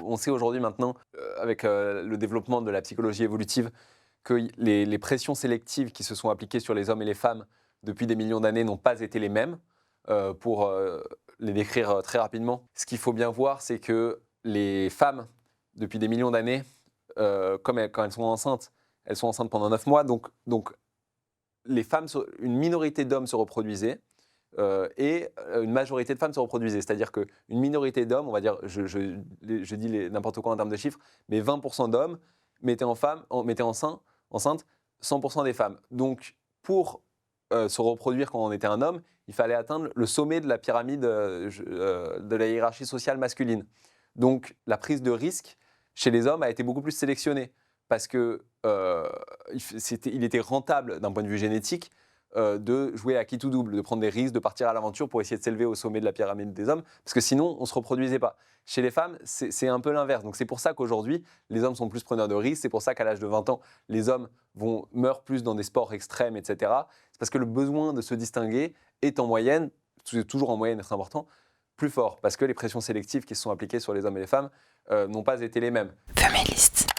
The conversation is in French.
On sait aujourd'hui maintenant, avec le développement de la psychologie évolutive, que les pressions sélectives qui se sont appliquées sur les hommes et les femmes depuis des millions d'années n'ont pas été les mêmes. Pour les décrire très rapidement, ce qu'il faut bien voir, c'est que les femmes, depuis des millions d'années, quand elles sont enceintes pendant 9 mois, donc les femmes, une minorité d'hommes se reproduisaient et une majorité de femmes se reproduisaient. C'est-à-dire qu'une minorité d'hommes, on va dire, je dis n'importe quoi en termes de chiffres, mais 20% d'hommes mettaient enceinte 100% des femmes. Donc, pour se reproduire quand on était un homme, il fallait atteindre le sommet de la pyramide de la hiérarchie sociale masculine. Donc, la prise de risque chez les hommes a été beaucoup plus sélectionnée parce que il était rentable d'un point de vue génétique de jouer à qui tout double, de prendre des risques, de partir à l'aventure pour essayer de s'élever au sommet de la pyramide des hommes, parce que sinon, on ne se reproduisait pas. Chez les femmes, c'est un peu l'inverse. Donc c'est pour ça qu'aujourd'hui, les hommes sont plus preneurs de risques, c'est pour ça qu'à l'âge de 20 ans, les hommes meurent plus dans des sports extrêmes, etc. C'est parce que le besoin de se distinguer est en moyenne, toujours en moyenne, c'est important, plus fort, parce que les pressions sélectives qui se sont appliquées sur les hommes et les femmes n'ont pas été les mêmes. Feministe.